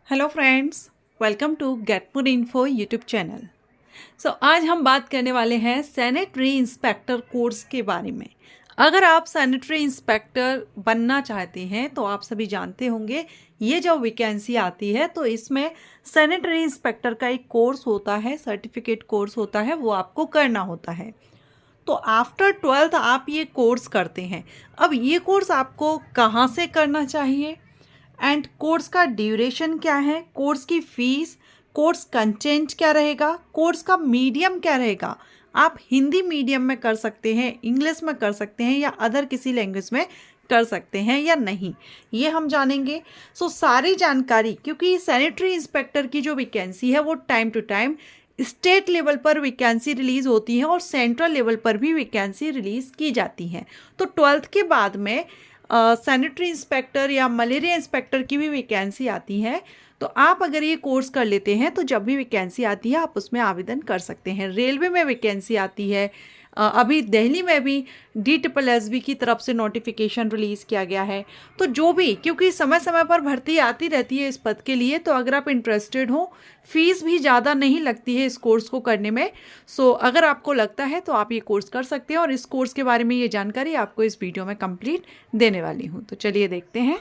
Hello friends, welcome to get more info YouTube channel. आज हम बात करने वाले हैं सैनिटरी इंस्पेक्टर कोर्स के बारे में। अगर आप सैनिटरी इंस्पेक्टर बनना चाहते हैं तो आप सभी जानते होंगे ये जो वैकेंसी आती है तो इसमें सैनिटरी इंस्पेक्टर का एक कोर्स होता है, सर्टिफिकेट कोर्स होता है, वो आपको करना होता है। तो आफ्टर 12th आप ये कोर्स करते हैं। अब ये कोर्स आपको कहाँ से करना चाहिए एंड कोर्स का ड्यूरेशन क्या है, कोर्स की फीस, कोर्स कंटेंट क्या रहेगा, कोर्स का मीडियम क्या रहेगा। आप हिंदी मीडियम में कर सकते हैं, इंग्लिश में कर सकते हैं या अदर किसी लैंग्वेज में कर सकते हैं या नहीं, ये हम जानेंगे। सारी जानकारी, क्योंकि सैनिटरी इंस्पेक्टर की जो वैकेंसी है वो time to time state level पर वैकेंसी रिलीज़ होती है और सेंट्रल लेवल पर भी वैकेंसी रिलीज़ की जाती हैं। तो 12th के बाद में सैनिटरी इंस्पेक्टर या मलेरिया इंस्पेक्टर की भी वैकेंसी आती है। तो आप अगर ये कोर्स कर लेते हैं तो जब भी वैकेंसी आती है आप उसमें आवेदन कर सकते हैं। रेलवे में वैकेंसी आती है, अभी दिल्ली में भी DSSB की तरफ से नोटिफिकेशन रिलीज़ किया गया है। तो जो भी, क्योंकि समय समय पर भर्ती आती रहती है इस पद के लिए, तो अगर आप इंटरेस्टेड हो, फीस भी ज़्यादा नहीं लगती है इस कोर्स को करने में। अगर आपको लगता है तो आप ये कोर्स कर सकते हैं और इस कोर्स के बारे में ये जानकारी आपको इस वीडियो में कंप्लीट देने वाली हूँ। तो चलिए देखते हैं।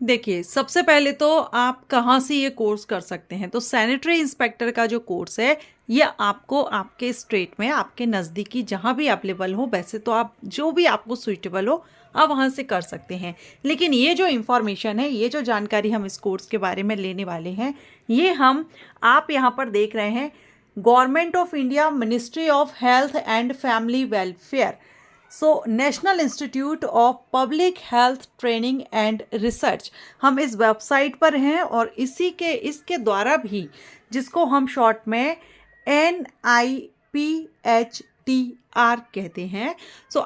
देखिए, सबसे पहले तो आप कहाँ से ये कोर्स कर सकते हैं। तो सैनिटरी इंस्पेक्टर का जो कोर्स है ये आपको आपके स्टेट में, आपके नज़दीकी जहाँ भी अवेलेबल हो, वैसे तो आप जो भी आपको सुइटेबल हो आप वहाँ से कर सकते हैं। लेकिन ये जो इन्फॉर्मेशन है, ये जो जानकारी हम इस कोर्स के बारे में लेने वाले हैं, ये आप यहाँ पर देख रहे हैं government of India, ministry of health and family welfare, national institute of public health training and research, हम इस वेबसाइट पर हैं और इसके द्वारा भी, जिसको हम शॉर्ट में NIPHTR कहते हैं,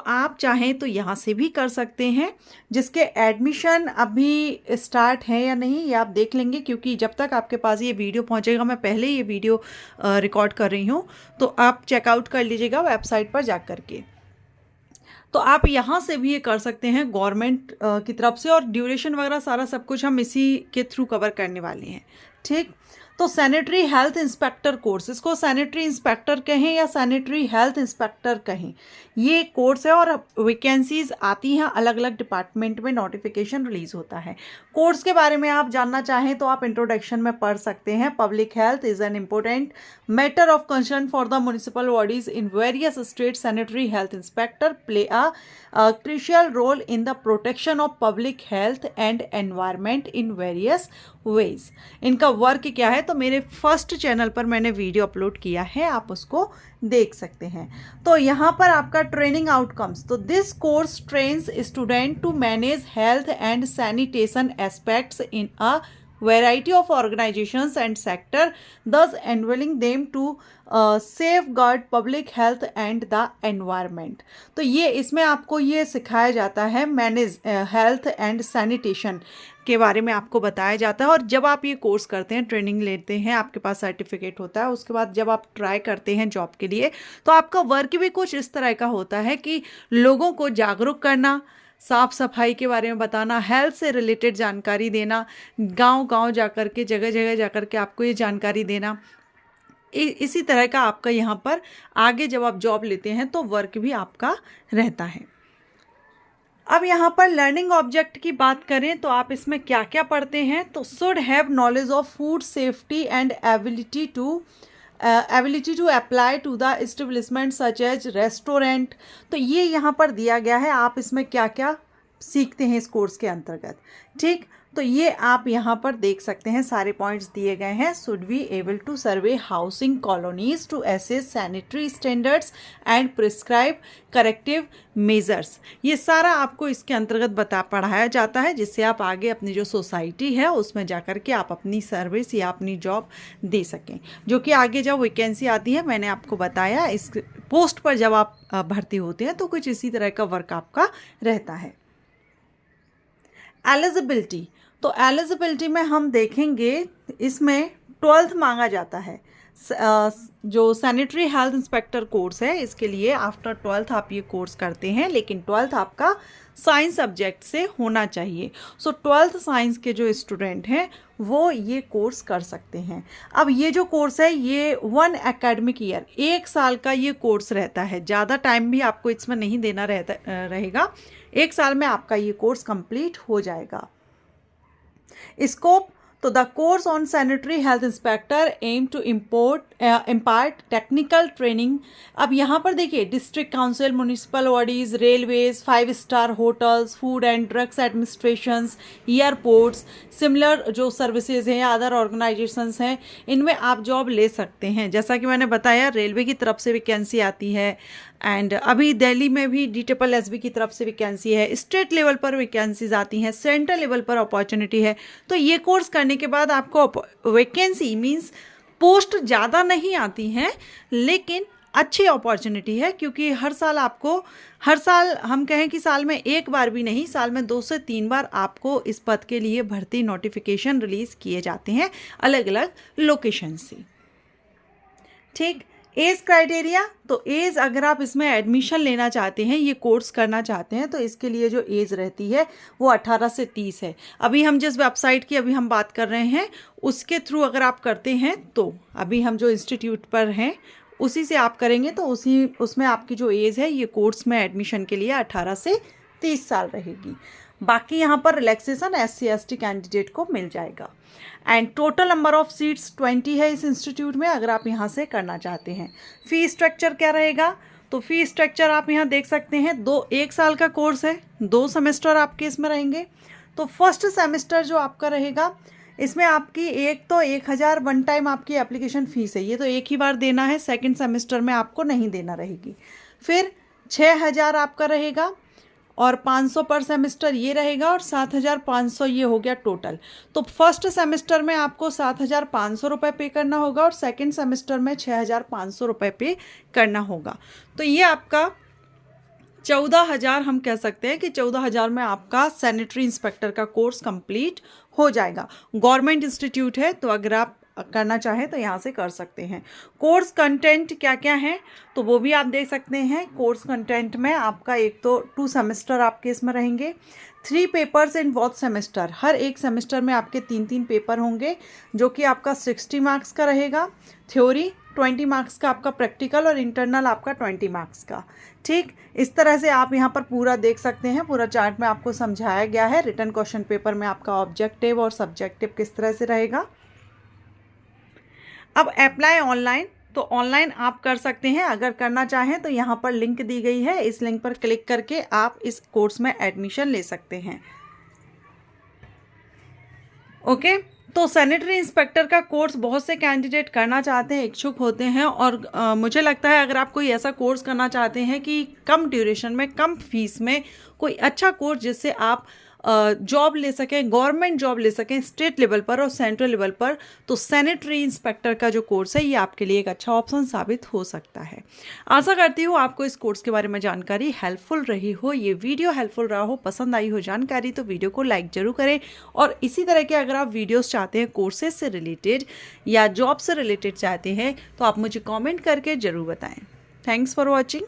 आप चाहें तो यहाँ से भी कर सकते हैं। जिसके एडमिशन अभी स्टार्ट है या नहीं ये आप देख लेंगे, क्योंकि जब तक आपके पास ये वीडियो पहुँचेगा, मैं पहले ये वीडियो रिकॉर्ड कर रही हूँ, तो आप चेकआउट कर लीजिएगा वेबसाइट पर जा कर के। तो आप यहाँ से भी ये कर सकते हैं गवर्नमेंट की तरफ से, और ड्यूरेशन वगैरह सारा सब कुछ हम इसी के थ्रू कवर करने वाले हैं। ठीक, तो सैनिटरी हेल्थ इंस्पेक्टर कोर्स, इसको सैनिटरी इंस्पेक्टर कहें या सैनिटरी हेल्थ इंस्पेक्टर कहें, ये कोर्स है और वैकेंसीज आती हैं, अलग अलग डिपार्टमेंट में नोटिफिकेशन रिलीज होता है। कोर्स के बारे में आप जानना चाहें तो आप इंट्रोडक्शन में पढ़ सकते हैं। Public health is an important matter of concern for the municipal bodies in various state. Sanitary health inspector play a crucial role in the protection of public health and environment in various ways। इनका work क्या है तो मेरे first channel पर मैंने video upload किया है, आप उसको देख सकते हैं। तो यहाँ पर आपका ट्रेनिंग आउटकम्स, तो this course trains student to manage health and sanitation aspects in a variety of organizations and sector, thus enabling them to safeguard public health and the environment। तो ये इसमें आपको ये सिखाया जाता है, मैनेज हेल्थ एंड सैनिटेशन के बारे में आपको बताया जाता है। और जब आप ये कोर्स करते हैं, ट्रेनिंग लेते हैं, आपके पास सर्टिफिकेट होता है, उसके बाद जब आप ट्राई करते हैं जॉब के लिए, तो आपका वर्क भी कुछ इस तरह का होता है कि लोगों को जागरूक करना, साफ़ सफाई के बारे में बताना, हेल्थ से रिलेटेड जानकारी देना, गांव गांव जाकर के, जगह जगह जाकर के आपको ये जानकारी देना। इसी तरह का आपका यहाँ पर आगे जब आप जॉब लेते हैं तो वर्क भी आपका रहता है। अब यहाँ पर लर्निंग ऑब्जेक्ट की बात करें तो आप इसमें क्या क्या पढ़ते हैं, तो should have knowledge of food safety and ability to apply to the establishment such as restaurant. तो ये यहाँ पर दिया गया है, आप इसमें क्या क्या सीखते हैं इस कोर्स के अंतर्गत। ठीक, तो ये आप यहाँ पर देख सकते हैं, सारे पॉइंट्स दिए गए हैं। Should be able to survey housing colonies to assess sanitary standards and prescribe corrective measures. ये सारा आपको इसके अंतर्गत पढ़ाया जाता है, जिससे आप आगे अपनी जो सोसाइटी है उसमें जाकर के आप अपनी सर्विस या अपनी जॉब दे सकें, जो कि आगे जब वैकेंसी आती है, मैंने आपको बताया इस पोस्ट पर जब आप भर्ती होते हैं तो कुछ इसी तरह का वर्क आपका रहता है। एलिजिबिलिटी, तो एलिजिबिलिटी में हम देखेंगे इसमें 12th मांगा जाता है। जो सैनिटरी हेल्थ इंस्पेक्टर कोर्स है इसके लिए आफ्टर 12th आप ये कोर्स करते हैं, लेकिन 12th आपका साइंस सब्जेक्ट से होना चाहिए। सो 12th साइंस के जो स्टूडेंट हैं वो ये कोर्स कर सकते हैं। अब ये जो कोर्स है ये 1 एकेडमिक ईयर, 1 साल का ये कोर्स रहता है, ज़्यादा टाइम भी आपको इसमें नहीं देना रहेगा। 1 साल में आपका ये कोर्स कंप्लीट हो जाएगा। स्कोप तो the course on sanitary health inspector aim to impart technical training. अब यहाँ पर देखिए district council, municipal bodies, railways, 5 star hotels, food and drugs administrations, airports, similar जो सर्विसेज हैं या अदर ऑर्गेनाइजेशंस हैं, इनमें आप जॉब ले सकते हैं। जैसा कि मैंने बताया रेलवे की तरफ से वैकेंसी आती है, एंड अभी दिल्ली में भी DSSB की तरफ से वैकेंसी है, स्टेट लेवल पर वैकेंसीज आती हैं, सेंट्रल लेवल पर अपॉर्चुनिटी है। तो ये कोर्स करने के बाद आपको वैकेंसी मींस पोस्ट ज़्यादा नहीं आती हैं, लेकिन अच्छी अपॉर्चुनिटी है, क्योंकि हर साल हम कहें कि साल में एक बार भी नहीं, साल में 2 से 3 बार आपको इस पद के लिए भर्ती नोटिफिकेशन रिलीज़ किए जाते हैं अलग अलग लोकेशन से। ठीक। एज क्राइटेरिया तो एज अगर आप इसमें एडमिशन लेना चाहते हैं, ये कोर्स करना चाहते हैं, तो इसके लिए जो एज रहती है वो 18 से 30 है। अभी हम जिस वेबसाइट की अभी हम बात कर रहे हैं उसके थ्रू अगर आप करते हैं, तो अभी हम जो इंस्टीट्यूट पर हैं उसी से आप करेंगे, तो उसमें आपकी जो एज है ये कोर्स में एडमिशन के लिए 18 से 30 साल रहेगी। बाकी यहाँ पर रिलैक्सेशन SC/ST कैंडिडेट को मिल जाएगा। And total number of seats 20 है इस इंस्टीट्यूट में, अगर आप यहाँ से करना चाहते हैं। फ़ी स्ट्रक्चर क्या रहेगा, तो फ़ी स्ट्रक्चर आप यहाँ देख सकते हैं। 1 साल का कोर्स है, 2 सेमेस्टर आपके इसमें रहेंगे। तो फर्स्ट सेमेस्टर जो आपका रहेगा इसमें आपकी 1,000 वन टाइम आपकी एप्लीकेशन फ़ीस है, ये तो एक ही बार देना है, सेकंड सेमेस्टर में आपको नहीं देना रहेगी। फिर 6,000 आपका रहेगा और 500 पर सेमेस्टर ये रहेगा, और 7,500 ये हो गया टोटल। तो फर्स्ट सेमेस्टर में आपको 7,500 रुपये पे करना होगा और सेकंड सेमेस्टर में 6,500 रुपये पे करना होगा। तो ये आपका 14,000 हम कह सकते हैं कि 14,000 में आपका सैनिटरी इंस्पेक्टर का कोर्स कंप्लीट हो जाएगा। गवर्नमेंट इंस्टीट्यूट है, तो अगर आप करना चाहें तो यहाँ से कर सकते हैं। कोर्स कंटेंट क्या क्या है तो वो भी आप देख सकते हैं। कोर्स कंटेंट में आपका एक तो 2 सेमेस्टर आपके इसमें रहेंगे, 3 पेपर्स इन बोथ सेमेस्टर, हर एक सेमेस्टर में आपके 3-3 पेपर होंगे, जो कि आपका 60 मार्क्स का रहेगा थ्योरी, 20 मार्क्स का आपका प्रैक्टिकल और इंटरनल आपका 20 मार्क्स का। ठीक, इस तरह से आप यहाँ पर पूरा देख सकते हैं, पूरा चार्ट में आपको समझाया गया है। रिटन क्वेश्चन पेपर में आपका ऑब्जेक्टिव और सब्जेक्टिव किस तरह से रहेगा। अब अप्लाई ऑनलाइन, तो ऑनलाइन आप कर सकते हैं, अगर करना चाहें तो यहाँ पर लिंक दी गई है, इस लिंक पर क्लिक करके आप इस कोर्स में एडमिशन ले सकते हैं। ओके, तो सैनिटरी इंस्पेक्टर का कोर्स बहुत से कैंडिडेट करना चाहते हैं, इच्छुक होते हैं, और मुझे लगता है अगर आप कोई ऐसा कोर्स करना चाहते हैं कि कम ड्यूरेशन में, कम फीस में, कोई अच्छा कोर्स जिससे आप जॉब ले सकें, गवर्नमेंट जॉब ले सकें स्टेट लेवल पर और सेंट्रल लेवल पर, तो सैनिटरी इंस्पेक्टर का जो कोर्स है ये आपके लिए एक अच्छा ऑप्शन साबित हो सकता है। आशा करती हूँ आपको इस कोर्स के बारे में जानकारी हेल्पफुल रही हो, ये वीडियो हेल्पफुल रहा हो, पसंद आई हो जानकारी, तो वीडियो को लाइक जरूर करें। और इसी तरह के अगर आप वीडियोस चाहते हैं कोर्सेज से रिलेटेड या जॉब से रिलेटेड चाहते हैं, तो आप मुझे कॉमेंट करके ज़रूर बताएँ। Thanks for watching.